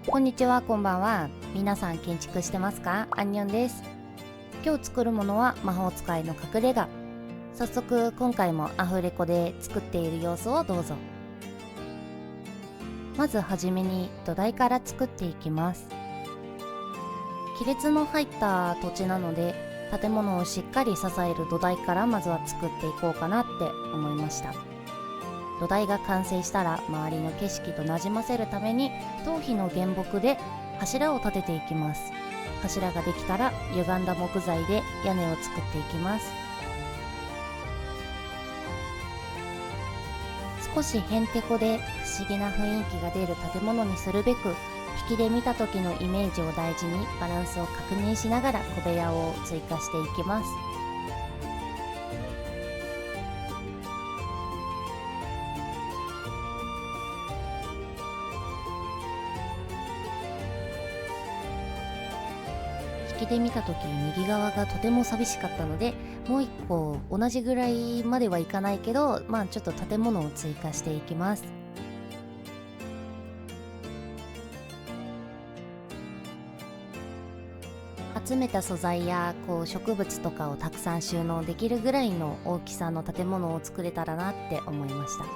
こんにちは、こんばんは。皆さん建築してますか？アンニョンです。今日作るものは魔法使いの隠れ家。早速今回もアフレコで作っている様子をどうぞ。まずはじめに土台から作っていきます。亀裂の入った土地なので、建物をしっかり支える土台からまずは作っていこうかなって思いました。土台が完成したら周りの景色となじませるために頭皮の原木で柱を立てていきます。柱ができたら歪んだ木材で屋根を作っていきます。少しへんてこで不思議な雰囲気が出る建物にするべく、引きで見た時のイメージを大事にバランスを確認しながら小部屋を追加していきます。引きで見た時右側がとても寂しかったので、もう一個同じぐらいまではいかないけど、ちょっと建物を追加していきます。集めた素材や植物とかをたくさん収納できるぐらいの大きさの建物を作れたらなって思いました。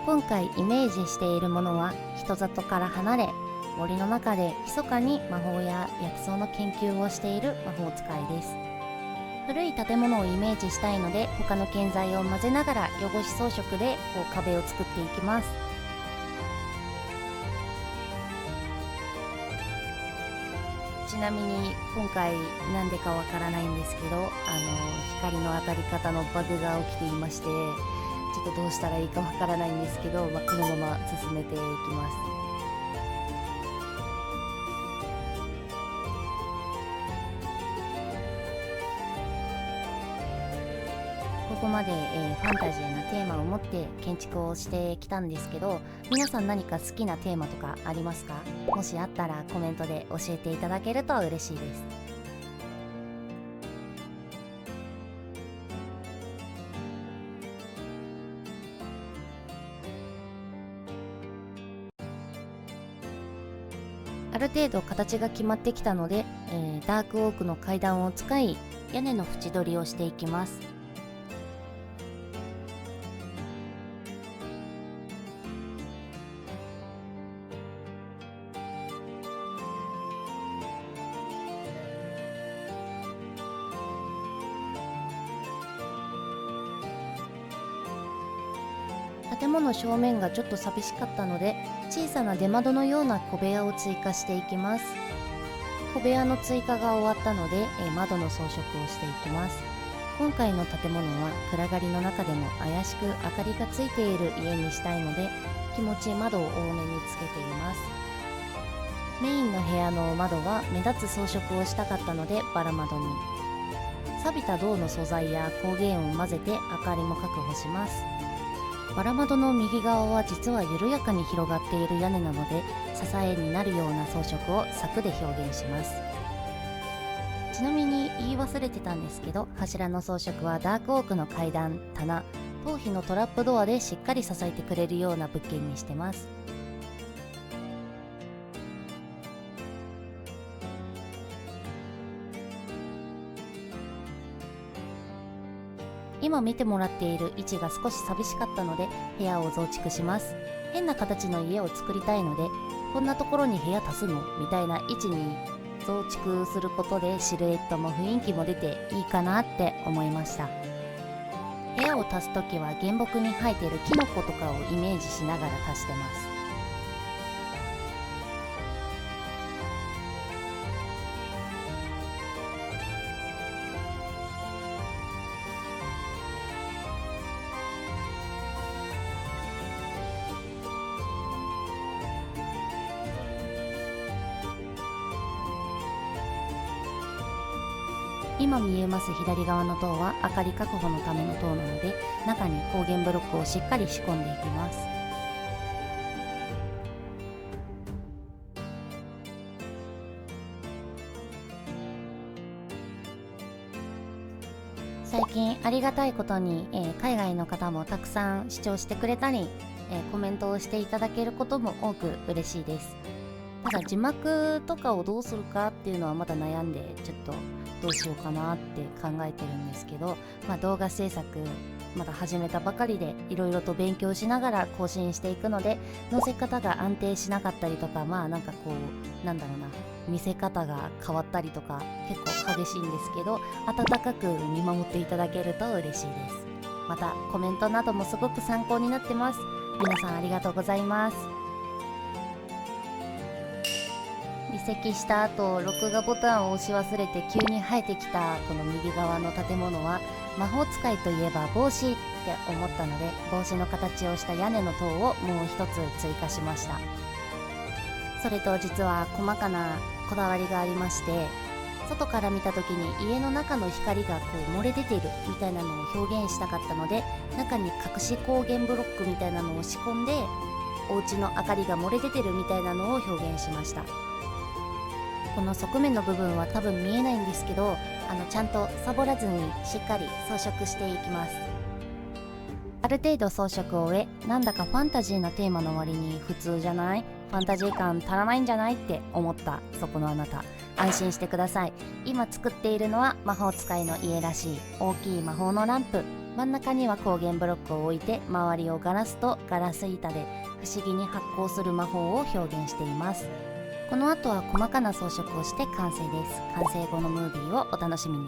今回イメージしているものは人里から離れ、森の中で密かに魔法や薬草の研究をしている魔法使いです。古い建物をイメージしたいので、他の建材を混ぜながら汚し装飾で壁を作っていきます。ちなみに今回なんでかわからないんですけど、光の当たり方のバグが起きていまして、ちょっとどうしたらいいかわからないんですけど、このまま進めていきます。ここまで、ファンタジーなテーマを持って建築をしてきたんですけど、皆さん何か好きなテーマとかありますか？もしあったらコメントで教えていただけると嬉しいです。ある程度形が決まってきたので、ダークオークの階段を使い屋根の縁取りをしていきます。建物正面がちょっと寂しかったので、小さな出窓のような小部屋を追加していきます。小部屋の追加が終わったので、窓の装飾をしていきます。今回の建物は暗がりの中でも怪しく明かりがついている家にしたいので、気持ち窓を多めにつけています。メインの部屋の窓は目立つ装飾をしたかったのでバラ窓に。錆びた銅の素材や工芸音を混ぜて明かりも確保します。バラ窓の右側は実は緩やかに広がっている屋根なので、支えになるような装飾を柵で表現します。ちなみに言い忘れてたんですけど、柱の装飾はダークオークの階段、棚、頭皮のトラップドアでしっかり支えてくれるような物件にしてます。今見てもらっている位置が少し寂しかったので部屋を増築します。変な形の家を作りたいので、こんなところに部屋足すのみたいな位置に増築することでシルエットも雰囲気も出ていいかなって思いました。部屋を足すときは原木に生えているキノコとかをイメージしながら足してます。今見えます左側の塔は明かり確保のための塔なので、中に光源ブロックをしっかり仕込んでいきます。最近ありがたいことに、海外の方もたくさん視聴してくれたり、コメントをしていただけることも多く嬉しいです。ただ字幕とかをどうするかっていうのはまだ悩んで、ちょっとどうしようかなって考えてるんですけど、動画制作まだ始めたばかりでいろいろと勉強しながら更新していくので、載せ方が安定しなかったりとか、なんかこうなんだろうな、見せ方が変わったりとか結構激しいんですけど、温かく見守っていただけると嬉しいです。またコメントなどもすごく参考になってます。皆さんありがとうございます。移籍した後、録画ボタンを押し忘れて急に生えてきたこの右側の建物は、魔法使いといえば帽子って思ったので、帽子の形をした屋根の塔をもう一つ追加しました。それと実は細かなこだわりがありまして、外から見た時に家の中の光がこう漏れ出ているみたいなのを表現したかったので、中に隠し光源ブロックみたいなのを仕込んで、お家の明かりが漏れ出てるみたいなのを表現しました。この側面の部分は多分見えないんですけど、ちゃんとサボらずにしっかり装飾していきます。ある程度装飾を終え、なんだかファンタジーなテーマの割に普通じゃない？ファンタジー感足らないんじゃないって思ったそこのあなた、安心してください。今作っているのは魔法使いの家らしい大きい魔法のランプ。真ん中には光源ブロックを置いて、周りをガラスとガラス板で不思議に発光する魔法を表現しています。この後は細かな装飾をして完成です。完成後のムービーをお楽しみに。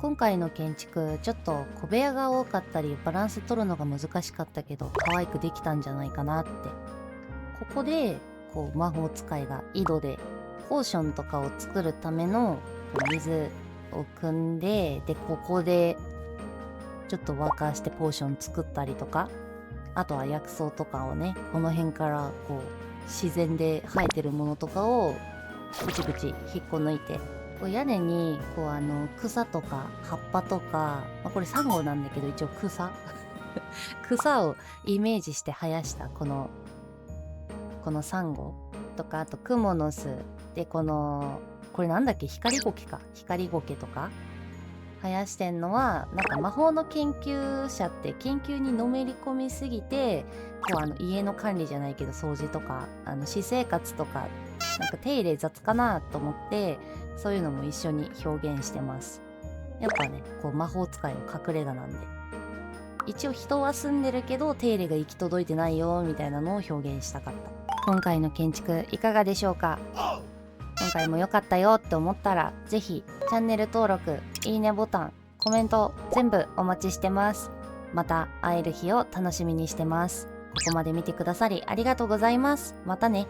今回の建築ちょっと小部屋が多かったりバランス取るのが難しかったけど、可愛くできたんじゃないかなって。ここでこう魔法使いが井戸でポーションとかを作るための水を汲んで、ここでちょっと沸かしてポーション作ったりとか、あとは薬草とかをね、この辺からこう自然で生えてるものとかをブチブチ引っこ抜いて、こう屋根にこう草とか葉っぱとか、これサンゴなんだけど一応草草をイメージして生やしたこのサンゴとか、あとクモの巣で、これなんだっけ、光苔か、光苔とか生やしてんのは、なんか魔法の研究者って研究にのめり込みすぎて、こう家の管理じゃないけど掃除とか私生活とかなんか手入れ雑かなと思って、そういうのも一緒に表現してます。やっぱね、こう魔法使いの隠れ家なんで、一応人は住んでるけど手入れが行き届いてないよみたいなのを表現したかった。今回の建築いかがでしょうか？今回も良かったよって思ったら、ぜひチャンネル登録、いいねボタン、コメント全部お待ちしてます。また会える日を楽しみにしてます。ここまで見てくださりありがとうございます。またね。